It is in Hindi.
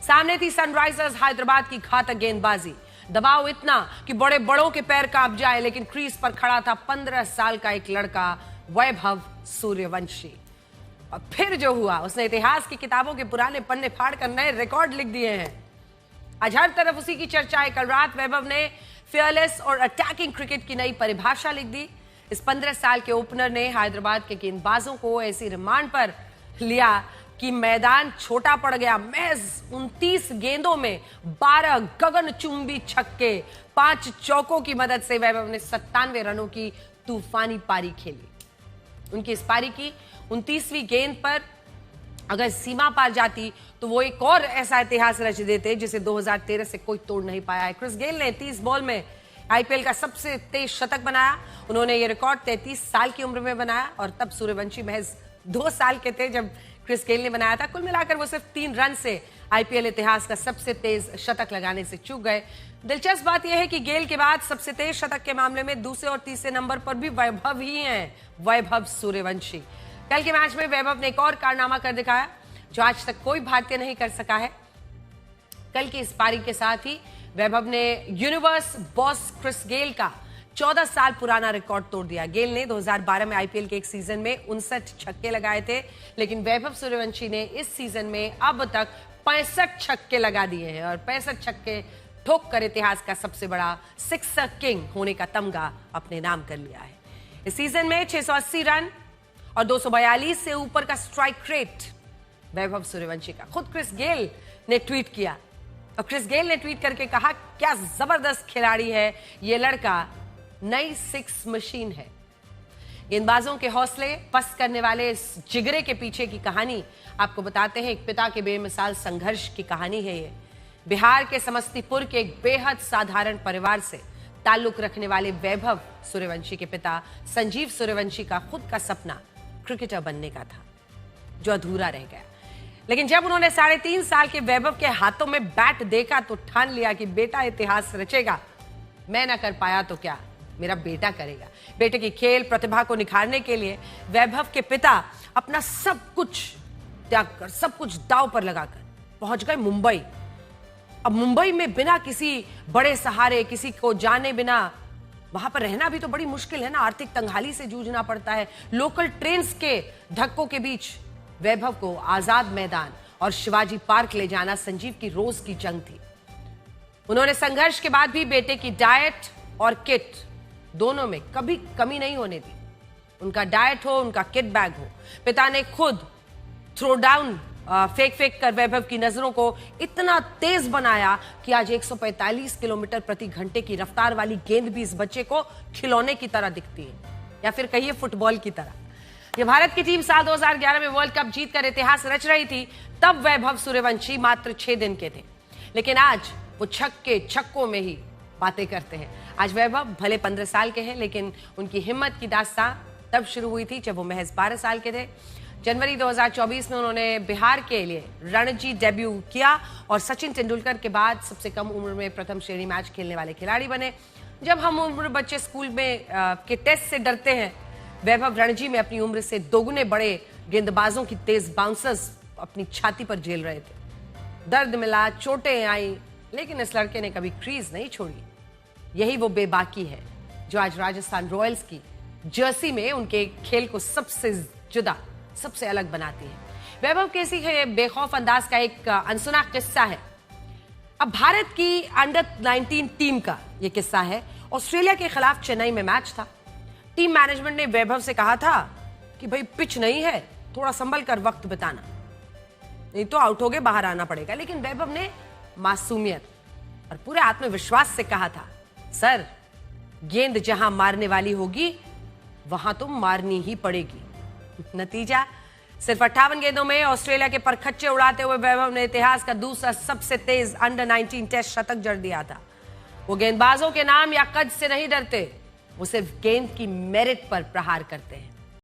सामने थी सनराइजर्स हैदराबाद की घातक गेंदबाजी, दबाव इतना कि बड़े बड़ों के पैर कांप जाए, लेकिन क्रीज पर खड़ा था 15 साल का एक लड़का वैभव सूर्यवंशी। और फिर जो हुआ, उसने इतिहास की किताबों के पुराने पन्ने फाड़कर नए रिकॉर्ड लिख दिए हैं। आज हर तरफ उसी की चर्चा है। कल रात वैभव ने फियरलेस और अटैकिंग क्रिकेट की नई परिभाषा लिख दी। इस 15 साल के ओपनर ने हैदराबाद के गेंदबाजों को ऐसी रिमांड पर लिया कि मैदान छोटा पड़ गया। महज 29 गेंदों में 12 गगनचुंबी छक्के, 5 चौकों की मदद से वैभव ने 97 रनों की तूफानी पारी खेली। उनकी इस पारी की 29वीं गेंद पर अगर सीमा पार जाती तो वो एक और ऐसा इतिहास रच देते जिसे 2013 से कोई तोड़ नहीं पाया है। क्रिस गेल ने 30 बॉल में आईपीएल का सबसे तेज शतक बनाया। उन्होंने ये रिकॉर्ड 33 साल की उम्र में बनाया और तब सूर्यवंशी महज 2 साल के थे जब क्रिस गेल ने बनाया था। कुल मिलाकर वो सिर्फ 3 रन से आईपीएल इतिहास का सबसे तेज शतक लगाने से चूक गए। दिलचस्प बात यह है कि गेल के बाद सबसे तेज शतक के मामले में दूसरे और तीसरे नंबर पर भी वैभव ही हैं, वैभव सूर्यवंशी। कल के मैच में वैभव ने एक और कारनामा कर दिखाया जो आज तक कोई भारतीय नहीं कर सका है। कल की इस पारी के साथ ही वैभव ने यूनिवर्स बॉस क्रिस गेल का 14 साल पुराना रिकॉर्ड तोड़ दिया। गेल ने 2012 में आईपीएल के एक सीजन में 59 छक्के लगाए थे, लेकिन वैभव सूर्यवंशी ने इस सीजन में अब तक 65 छक्के लगा दिए हैं और 65 छक्के ठोक कर इतिहास का सबसे बड़ा सिक्सर किंग होने का तमगा अपने नाम कर लिया है। इस सीजन में 680 रन और 242 से ऊपर का स्ट्राइक रेट वैभव सूर्यवंशी का। खुद क्रिस गेल ने ट्वीट किया और क्रिस गेल ने ट्वीट करके कहा, क्या जबरदस्त खिलाड़ी है ये लड़का, नई 6 मशीन है। गेंदबाजों के हौसले पस्त करने वाले इस जिगरे के पीछे की कहानी आपको बताते हैं। एक पिता के बेमिसाल संघर्ष की कहानी है ये। बिहार के समस्तीपुर के एक बेहद साधारण परिवार से ताल्लुक रखने वाले वैभव सूर्यवंशी के पिता संजीव सूर्यवंशी का खुद का सपना क्रिकेटर बनने का था जो अधूरा रह गया। लेकिन जब उन्होंने 3.5 साल के वैभव के हाथों में बैट देखा तो ठान लिया कि बेटा इतिहास रचेगा। मैं ना कर पाया तो क्या, मेरा बेटा करेगा। बेटे की खेल प्रतिभा को निखारने के लिए वैभव के पिता अपना सब कुछ त्याग कर, सब कुछ दांव पर लगाकर पहुंच गए मुंबई। अब मुंबई में बिना किसी बड़े सहारे, किसी को जाने बिना वहां पर रहना भी तो बड़ी मुश्किल है ना। आर्थिक तंगहाली से जूझना पड़ता है। लोकल ट्रेन्स के धक्कों के बीच वैभव को आजाद मैदान और शिवाजी पार्क ले जाना संजीव की रोज की जंग थी। उन्होंने संघर्ष के बाद भी बेटे की डाइट और किट दोनों में कभी कमी नहीं होने दी। उनका डाइट हो, उनका किट बैग हो। पिता ने खुद थ्रो डाउन फेंक कर वैभव की नजरों को इतना तेज बनाया कि आज 145 किलोमीटर प्रति घंटे की रफ्तार वाली गेंद भी इस बच्चे को खिलौने की तरह दिखती है, या फिर कहिए फुटबॉल की तरह। ये भारत की टीम साल 2011 में वर्ल्ड कप जीतकर इतिहास रच रही थी, तब वैभव सूर्यवंशी मात्र 6 दिन के थे, लेकिन आज वो छक्के छक्कों में ही बातें करते हैं। आज वैभव भले 15 साल के हैं, लेकिन उनकी हिम्मत की दास्तां तब शुरू हुई थी जब वो महज 12 साल के थे। जनवरी 2024 में उन्होंने बिहार के लिए रणजी डेब्यू किया और सचिन तेंदुलकर के बाद सबसे कम उम्र में प्रथम श्रेणी मैच खेलने वाले खिलाड़ी बने। जब हम उम्र बच्चे स्कूल में के टेस्ट से डरते हैं, वैभव रणजी में अपनी उम्र से दोगुने बड़े गेंदबाजों की तेज बाउंसर्स अपनी छाती पर झेल रहे थे। दर्द मिला, चोटें आई, लेकिन इस लड़के ने कभी क्रीज नहीं छोड़ी। यही वो बेबाकी है जो आज राजस्थान रॉयल्स की जर्सी में उनके खेल को सबसे जुदा, सबसे अलग बनाती है। वैभव के इसी बेखौफ अंदाज का एक अनसुना किस्सा है। अब भारत की अंडर 19 टीम का यह किस्सा है। ऑस्ट्रेलिया के खिलाफ चेन्नई में मैच था। टीम मैनेजमेंट ने वैभव से कहा था कि भाई पिच नहीं है, थोड़ा संभल कर वक्त बिताना, नहीं तो आउट हो गए, बाहर आना पड़ेगा। लेकिन वैभव ने मासूमियत और पूरे आत्मविश्वास से कहा था, सर गेंद जहां मारने वाली होगी वहां तो मारनी ही पड़ेगी। नतीजा, सिर्फ 58 गेंदों में ऑस्ट्रेलिया के परखच्चे उड़ाते हुए वैभव ने इतिहास का दूसरा सबसे तेज अंडर 19 टेस्ट शतक जड़ दिया था। वो गेंदबाजों के नाम या कद से नहीं डरते, वो सिर्फ गेंद की मेरिट पर प्रहार करते हैं।